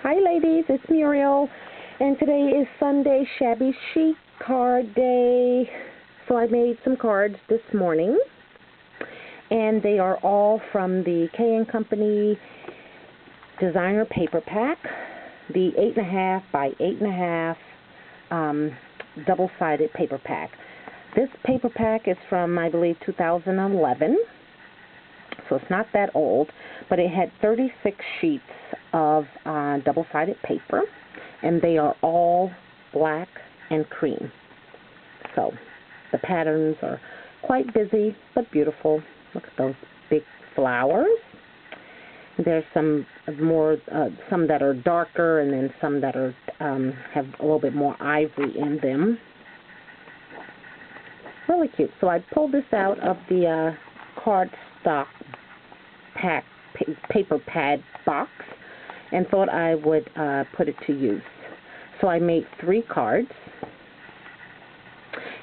Hi ladies, it's Muriel, and today is Sunday, Shabby Chic card day. So I made some cards this morning, and they are all from the K&Company designer paper pack, the 8.5 by 8.5 double-sided paper pack. This paper pack is from, I believe, 2011. So it's not that old, but it had 36 sheets of double-sided paper, and they are all black and cream. So the patterns are quite busy but beautiful. Look at those big flowers. There's some some that are darker, and then some that are have a little bit more ivory in them. Really cute. So I pulled this out of the cardstock pack paper pad box and thought I would put it to use. So I made 3 cards,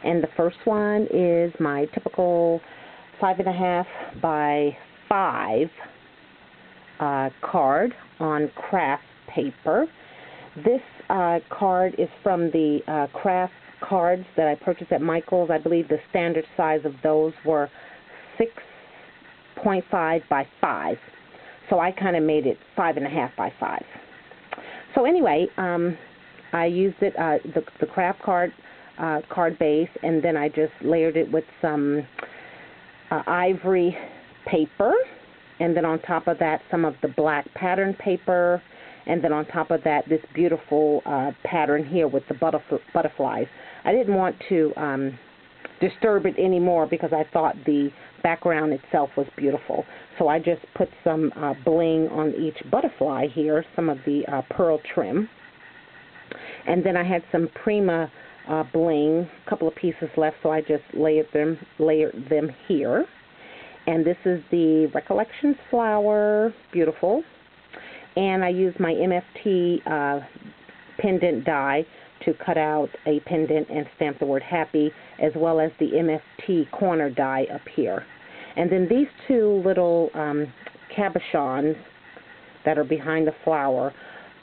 and the first one is my typical 5.5 by 5 card on craft paper. This card is from the craft cards that I purchased at Michael's. I believe the standard size of those were 6.5 by 5. So I kind of made it 5.5 by 5. So anyway, I used it the craft card base, and then I just layered it with some ivory paper, and then on top of that some of the black pattern paper, and then on top of that this beautiful pattern here with the butterflies. I didn't want to disturb it anymore because I thought the background itself was beautiful. So I just put some bling on each butterfly here, some of the pearl trim. And then I had some Prima bling, a couple of pieces left, so I just layered them here. And this is the Recollections flower, beautiful. And I used my MFT pendant die to cut out a pendant and stamp the word happy, as well as the MFT corner die up here. And then these 2 little cabochons that are behind the flower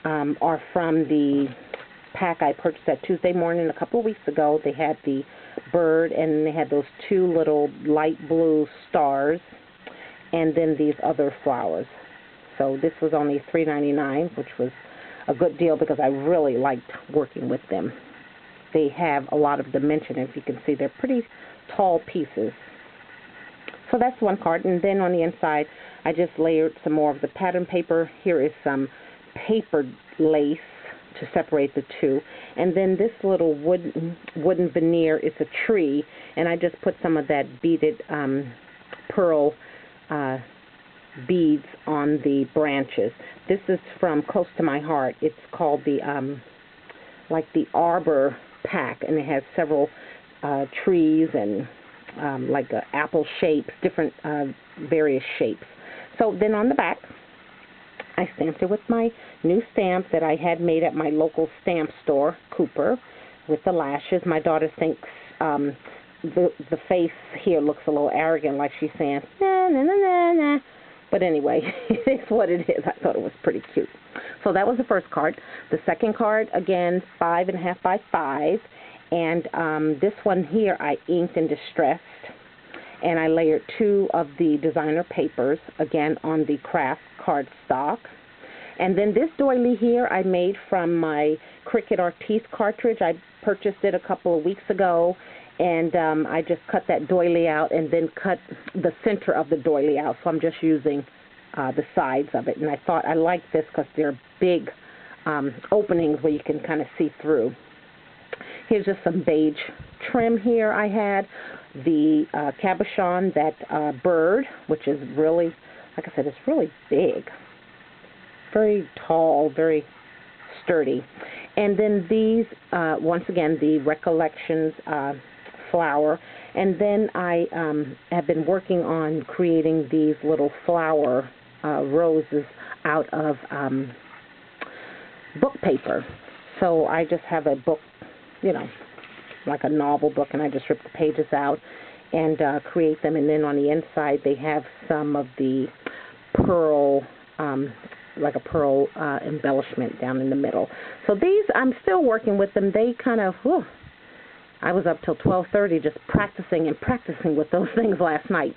are from the pack I purchased at Tuesday Morning a couple of weeks ago. They had the bird, and they had those 2 little light blue stars, and then these other flowers. So this was only $3.99, which was a good deal because I really liked working with them. They have a lot of dimension. As you can see, they're pretty tall pieces. So that's one card, and then on the inside I just layered some more of the pattern paper. Here is some paper lace to separate the 2, and then this little wooden veneer is a tree, and I just put some of that beaded pearl beads on the branches. This is from Close to My Heart. It's called the like the arbor pack, and it has several trees and like apple shapes, different various shapes. So then on the back I stamped it with my new stamp that I had made at my local stamp store, Cooper, with the lashes. My daughter thinks the face here looks a little arrogant, like she's saying na na na na na. But anyway, it's what it is. I thought it was pretty cute. So that was the first card. The second card, again, 5.5 by 5. And this one here I inked and distressed. And I layered 2 of the designer papers, again, on the craft cardstock. And then this doily here I made from my Cricut Artiste cartridge. I purchased it a couple of weeks ago. And I just cut that doily out and then cut the center of the doily out. So I'm just using the sides of it. And I thought I liked this because they're big openings where you can kind of see through. Here's just some beige trim here I had. The cabochon, that bird, which is really, like I said, it's really big. Very tall, very sturdy. And then these, once again, the Recollections flower, and then I have been working on creating these little flower roses out of book paper. So I just have a book, you know, like a novel book, and I just rip the pages out and create them, and then on the inside they have some of the pearl like a pearl embellishment down in the middle. So these, I'm still working with them. They kind of, whew, I was up till 12:30 just practicing and practicing with those things last night.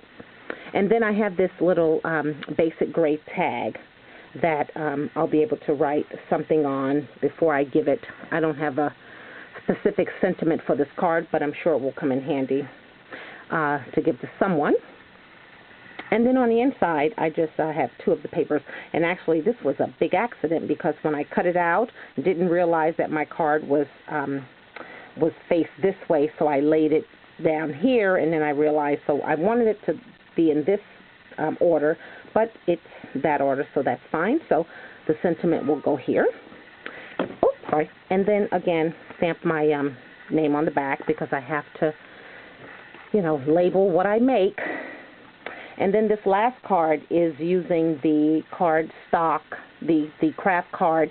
And then I have this little basic gray tag that I'll be able to write something on before I give it. I don't have a specific sentiment for this card, but I'm sure it will come in handy to give to someone. And then on the inside, I just have two of the papers. And actually, this was a big accident because when I cut it out, I didn't realize that my card was faced this way, so I laid it down here, and then I realized, so I wanted it to be in this order, but it's that order, so that's fine. So the sentiment will go here. Oh, sorry. And then, again, stamp my name on the back because I have to, you know, label what I make. And then this last card is using the card stock, the craft card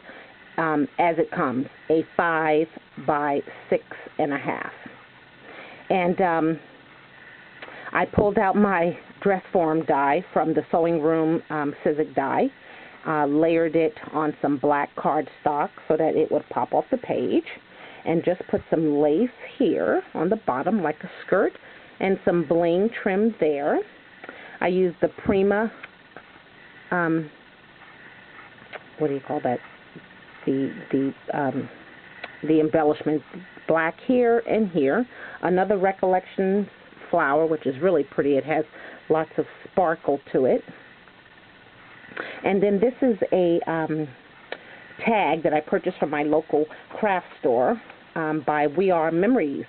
as it comes, a 5 by 6.5. And I pulled out my dress form die from the sewing room Sizzig die, layered it on some black cardstock so that it would pop off the page, and just put some lace here on the bottom like a skirt and some bling trim there. I used the Prima, what do you call that? The embellishment, black here and here. Another Recollections flower, which is really pretty. It has lots of sparkle to it. And then this is a tag that I purchased from my local craft store by We Are Memories.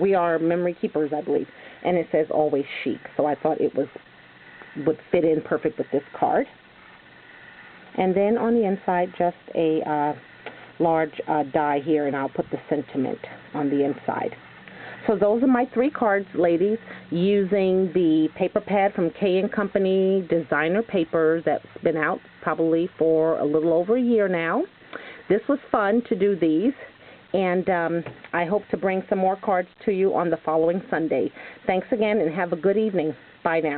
We Are Memory Keepers, I believe. And it says Always Chic. So I thought it would fit in perfect with this card. And then on the inside, just a large die here, and I'll put the sentiment on the inside. So those are my 3 cards, ladies, using the paper pad from K&Company designer paper that's been out probably for a little over a year now. This was fun to do these, and I hope to bring some more cards to you on the following Sunday. Thanks again, and have a good evening. Bye now.